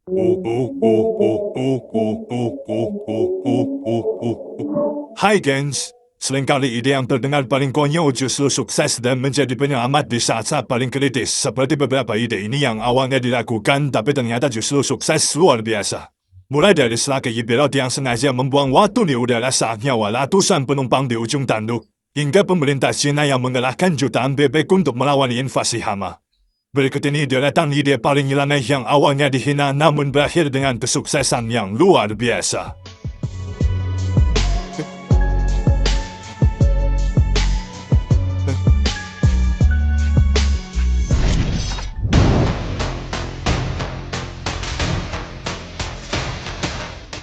Hai gens, seringkali ide yang terdengar paling konyol justru sukses dan menjadi penyelamat di saat-saat paling kritis. Seperti beberapa ide ini yang awalnya dilakukan tapi ternyata justru sukses luar biasa. Mulai dari strategi pilot yang sengaja membuang waktu di udara saat nyawa ratusan penumpang di ujung tanduk, hingga pemerintah China yang mengerahkan jutaan bebek untuk melawan invasi hama. Berikut ini deretan ide paling nyeleneh yang awalnya dihina namun berakhir dengan kesuksesan yang luar biasa.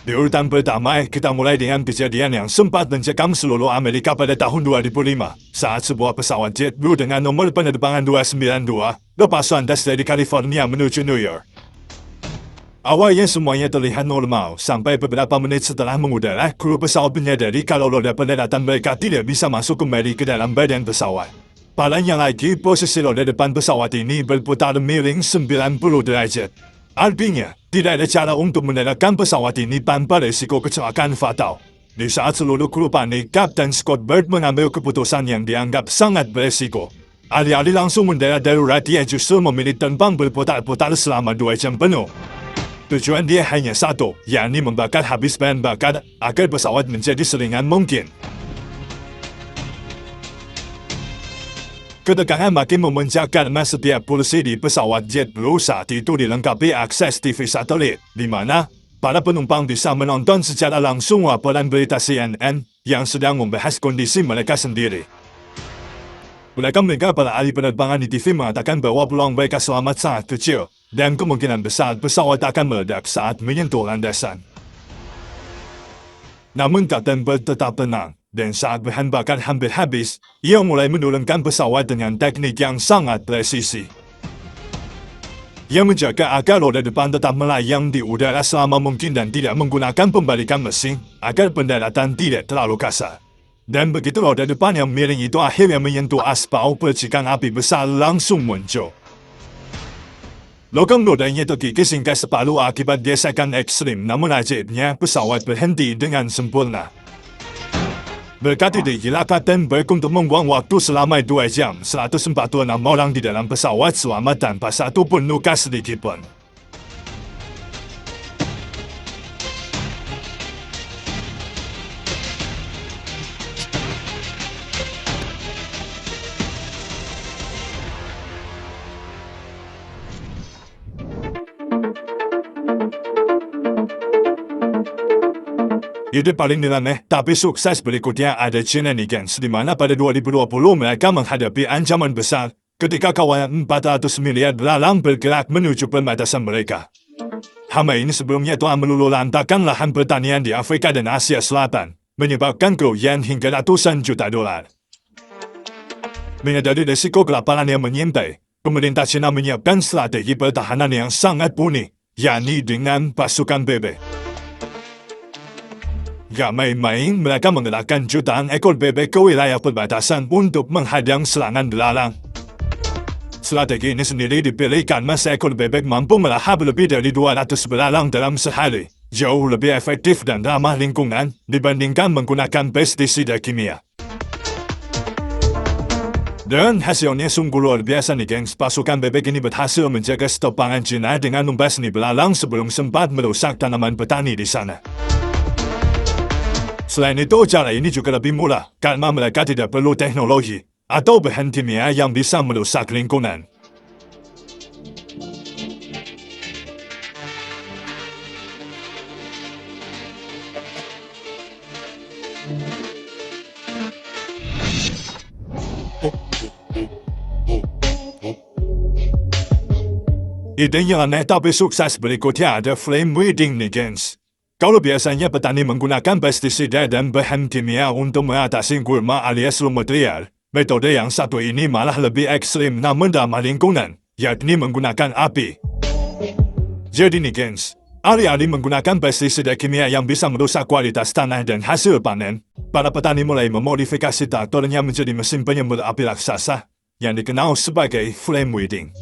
Di urutan pertama, kita mulai dengan kejadian yang sempat mencekam seluruh Amerika pada tahun 2005, saat sebuah pesawat JetBlue dengan nomor penerbangan 292 lepas landas dari California menuju New York. Awalnya semuanya terlihat normal, sampai beberapa menit setelah mengudara, kru pesawat menyadari kalau roda pendaratan mereka tidak bisa masuk kembali ke dalam badan pesawat. Parahnya lagi, posisi roda depan pesawat ini berputar miring 90 derajat. Artinya, tidak ada cara untuk mendaratkan pesawat ini tanpa risiko kecelakaan fatal. Di saat seluruh kru panik, Kapten Scott Bird mengambil keputusan yang dianggap sangat beresiko. Alih-alih langsung mendarat darurat, dia justru memilih terbang berputar-putar selama 2 jam penuh. Tujuan dia hanya satu, yakni membakar habis bahan bakar agar pesawat menjadi seringan mungkin. Ketegangan makin memuncak karena setiap kursi di pesawat JetBlue saat itu dilengkapi akses TV satelit, di mana para penumpang bisa menonton secara langsung laporan berita CNN yang sedang membahas kondisi mereka sendiri. Mereka para ahli penerbangan di TV mengatakan bahwa peluang mereka selamat sangat kecil, dan kemungkinan besar pesawat akan meledak saat menyentuh landasan. Namun Kapten Bird tetap tenang. Dan saat bahan bakar hampir habis, ia mulai menurunkan pesawat dengan teknik yang sangat presisi. Ia menjaga agar roda depan tetap melayang di udara selama mungkin dan tidak menggunakan pembalikan mesin agar pendaratan tidak terlalu kasar. Dan begitu roda depan yang miring itu akhirnya menyentuh aspal, percikan api besar langsung muncul. Logam rodanya terkikis hingga separuh akibat gesekan ekstrim, namun ajaibnya pesawat berhenti dengan sempurna. Berkat ide gila Kapten Bird untuk membuang waktu selama 2 jam, 146 orang di dalam pesawat selamat tanpa satu pun luka sedikitpun. Ide paling nyeleneh tapi sukses berikutnya ada Shenanigans, di mana pada 2020 mereka menghadapi ancaman besar ketika kawanan 400 miliar belalang bergerak menuju perbatasan mereka. Hama ini sebelumnya telah meluluhlantakkan lahan pertanian di Afrika dan Asia Selatan, menyebabkan kerugian hingga ratusan juta dolar. Menyadari risiko kelaparan yang menyintai, pemerintah China menyiapkan strategi pertahanan yang sangat unik, yakni dengan pasukan bebek. Gak main-main, mereka mengerahkan jutaan ekor bebek ke wilayah perbatasan untuk menghadang serangan belalang. Strategi ini sendiri dipilih karena seekor bebek mampu melahap lebih dari 200 belalang dalam sehari, jauh lebih efektif dan ramah lingkungan dibandingkan menggunakan pestisida kimia. Dan hasilnya sungguh luar biasa nih gengs, pasukan bebek ini berhasil menjaga stok pangan China dengan membasmi belalang sebelum sempat merusak tanaman petani di sana. Selain itu, cara ini juga lebih murah karena mereka tidak perlu teknologi atau bahan kimia yang bisa merusak lingkungan. Ide yang aneh tapi sukses berikutnya ada flame weeding nih gengs. Kalau biasanya petani menggunakan pestisida dan bahan kimia untuk mengatasi gulma alias lumut liar, metode yang satu ini malah lebih ekstrim namun ramah lingkungan, yakni menggunakan api. Jadi nih gengs, alih-alih menggunakan pestisida kimia yang bisa merusak kualitas tanah dan hasil panen, para petani mulai memodifikasi traktornya menjadi mesin penyembur api raksasa yang dikenal sebagai flame weeding.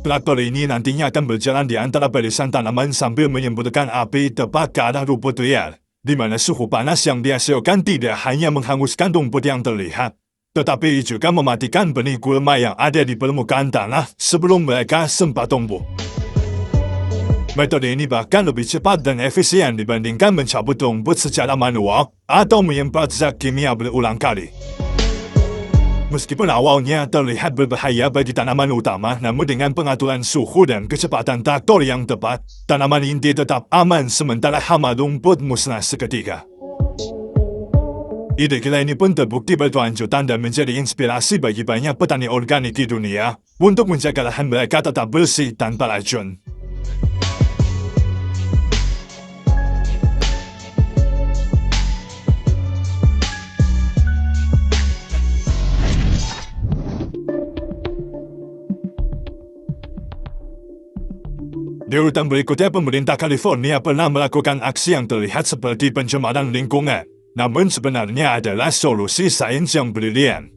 Traktor ini nantinya akan berjalan di antara barisan tanaman sambil menyembunyikan api tepat ke arah rumput liar, di mana suhu panas yang dihasilkan tidak hanya menghanguskan rumput yang terlihat, tetapi juga mematikan benih gulma yang ada di permukaan tanah sebelum mereka sempat tumbuh. Metode ini bahkan lebih cepat dan efisien dibandingkan mencabut rumput secara manual atau menyemprot zat kimia berulang kali. Meskipun awalnya terlihat berbahaya bagi tanaman utama, namun dengan pengaturan suhu dan kecepatan traktor yang tepat, tanaman inti tetap aman sementara hama rumput musnah seketika. Ide gila ini pun terbukti berkelanjutan dan menjadi inspirasi bagi banyak petani organik di dunia untuk menjaga lahan mereka tetap bersih tanpa racun. Di urutan berikutnya, pemerintah California pernah melakukan aksi yang terlihat seperti pencemaran lingkungan, namun sebenarnya adalah solusi sains yang brilian.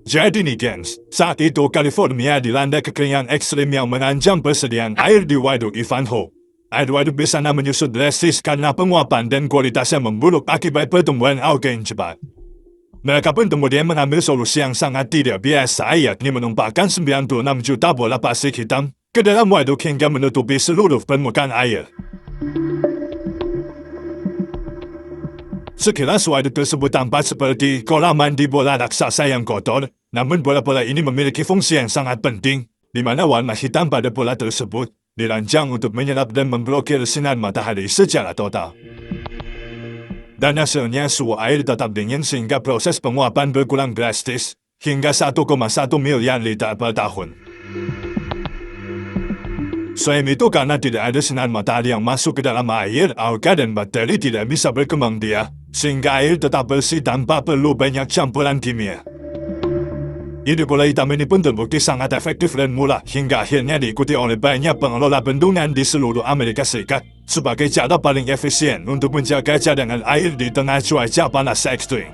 Jadi nih gengs, saat itu California dilanda kekeringan ekstrim yang mengancam persediaan air di Waduk Ivanhoe. Air waduk di sana menyusut drastis karena penguapan dan kualitasnya memburuk akibat pertumbuhan alga yang cepat. Mereka pun kemudian mengambil solusi yang sangat tidak biasa, yakni menumpahkan 96 juta bola plastik hitam ke dalam waduk hingga menutupi seluruh permukaan air. Sekilas waduk tersebut tampak seperti kolam mandi bola raksasa yang kotor, namun bola-bola ini memiliki fungsi yang sangat penting, di mana warna hitam pada bola tersebut dirancang untuk menyerap dan memblokir sinar matahari secara total. Dan hasilnya suhu air tetap dingin sehingga proses penguapan berkurang drastis, hingga 1,1 miliar liter per tahun. Selain itu, karena tidak ada sinar matahari yang masuk ke dalam air, alga dan bakteri tidak bisa berkembang biak, sehingga air tetap bersih tanpa perlu banyak campuran kimia. Ide bola hitam ini pun terbukti sangat efektif dan murah, hingga akhirnya diikuti oleh banyak pengelola bendungan di seluruh Amerika Serikat sebagai cara paling efisien untuk menjaga cadangan air di tengah cuaca panas ekstrim.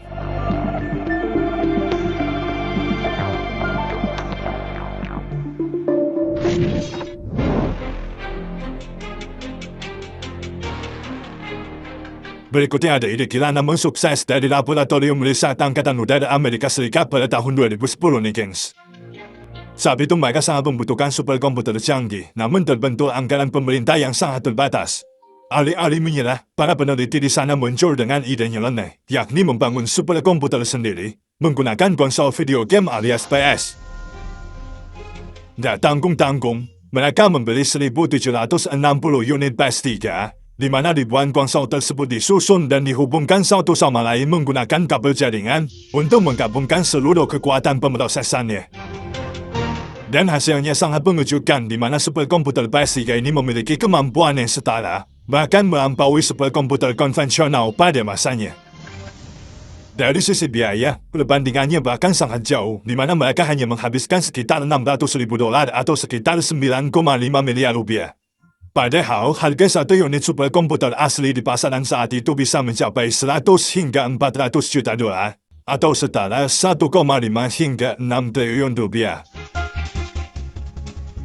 Berikutnya ada ide gila namun sukses dari Laboratorium Riset Angkatan Udara Amerika Serikat pada tahun 2010 nih gengs. Saat itu mereka sangat membutuhkan superkomputer canggih, namun terbentur anggaran pemerintah yang sangat terbatas. Alih-alih menyerah, para peneliti di sana muncul dengan ide nyeleneh, yakni membangun superkomputer sendiri menggunakan konsol video game alias PS. Tidak tanggung-tanggung, mereka membeli 1.760 unit PS3, di mana ribuan konsol tersebut disusun dan dihubungkan satu sama lain menggunakan kabel jaringan untuk menggabungkan seluruh kekuatan pemrosesannya. Dan hasilnya sangat mengejutkan, di mana superkomputer PS3 ini memiliki kemampuan yang setara, bahkan melampaui superkomputer konvensional pada masanya. Dari sisi biaya, perbandingannya bahkan sangat jauh, di mana mereka hanya menghabiskan sekitar $600.000 atau sekitar 9,5 miliar rupiah. Padahal harga satu unit superkomputer asli di pasaran saat itu bisa mencapai 100 hingga 400 juta dolar, atau setara 1,5 hingga 6 triliun rupiah.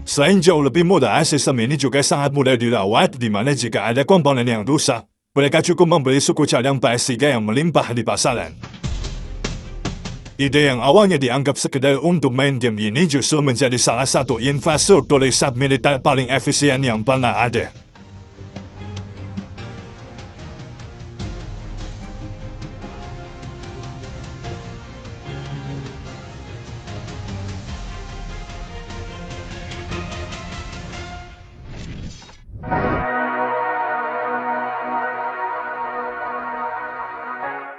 Selain jauh lebih murah, sistem ini juga sangat mudah dirawat, di mana jika ada komponen yang rusak, mereka cukup membeli suku cadang PS3 yang melimpah di pasaran. Ide yang awalnya dianggap sekedar untuk main game ini justru menjadi salah satu infrastruktur riset militer paling efisien yang pernah ada.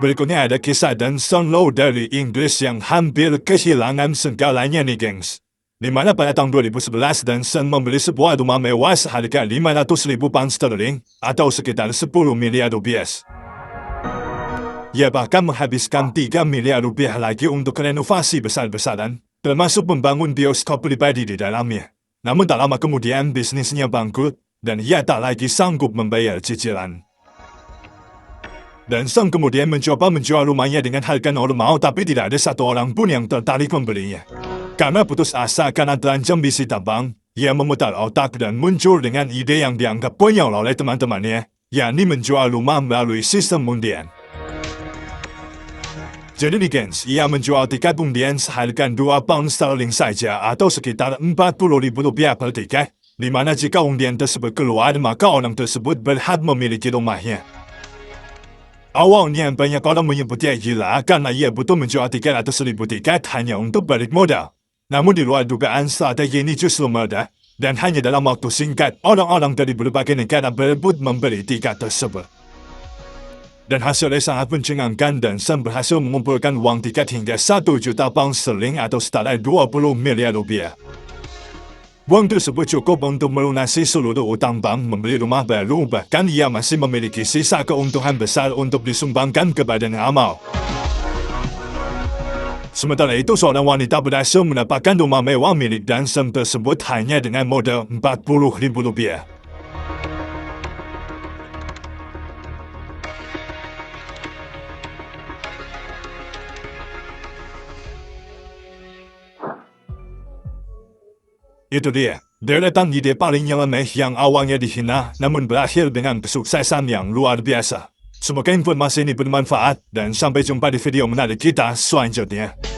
Berikutnya ada kisah Dan Sonlow dari Inggris yang hampir kehilangan segalanya nih gengs. Di mana pada tahun 2011 Danson membeli sebuah rumah mewah seharga 500.000 pound sterling atau sekitar 10 miliar rupiah. Ia bahkan menghabiskan 3 miliar rupiah lagi untuk renovasi besar-besaran, termasuk membangun bioskop pribadi di dalamnya. Namun tak lama kemudian bisnisnya bangkrut dan ia tak lagi sanggup membayar cicilan. Dan sang kemudian mencoba menjual rumahnya dengan harga normal tapi tidak ada satu orang pun yang tertarik membelinya. Karena putus asa karena terancam bisi tabang, ia memutar otak dan muncul dengan ide yang dianggap konyol oleh teman-temannya, yakni menjual rumah melalui sistem undian. Jadi Dickens, ia menjual tiket undian seharga 2 pound sterling saja atau sekitar Rp40.000 per tiket, di mana jika undian tersebut keluar maka orang tersebut berhak memiliki rumahnya. Awalnya banyak orang menyebutnya gila karena ia butuh menjual tiket atau 1,000 tiket hanya untuk balik modal. Namun di luar dugaan strategi ini justru meledak, dan hanya dalam waktu singkat orang-orang dari berbagai negara berebut membeli tiket tersebut. Dan hasilnya sangat mencengangkan dan Sun berhasil mengumpulkan wang tiket hingga 1 juta pound sterling atau setara 20 miliar rupiah. Wang tersebut cukup untuk melunasi seluruh utang bank, membeli rumah baru, bahkan ia masih memiliki sisa keuntungan besar untuk disumbangkan kepada amal. Sementara itu, seorang wanita berhasil mendapatkan rumah mewah milik Sun tersebut hanya dengan modal Rp40.000. Itu dia, deretan ide paling nyeleneh yang awalnya dihina namun berakhir dengan kesuksesan yang luar biasa. Semoga informasi ini bermanfaat dan sampai jumpa di video menarik kita selanjutnya.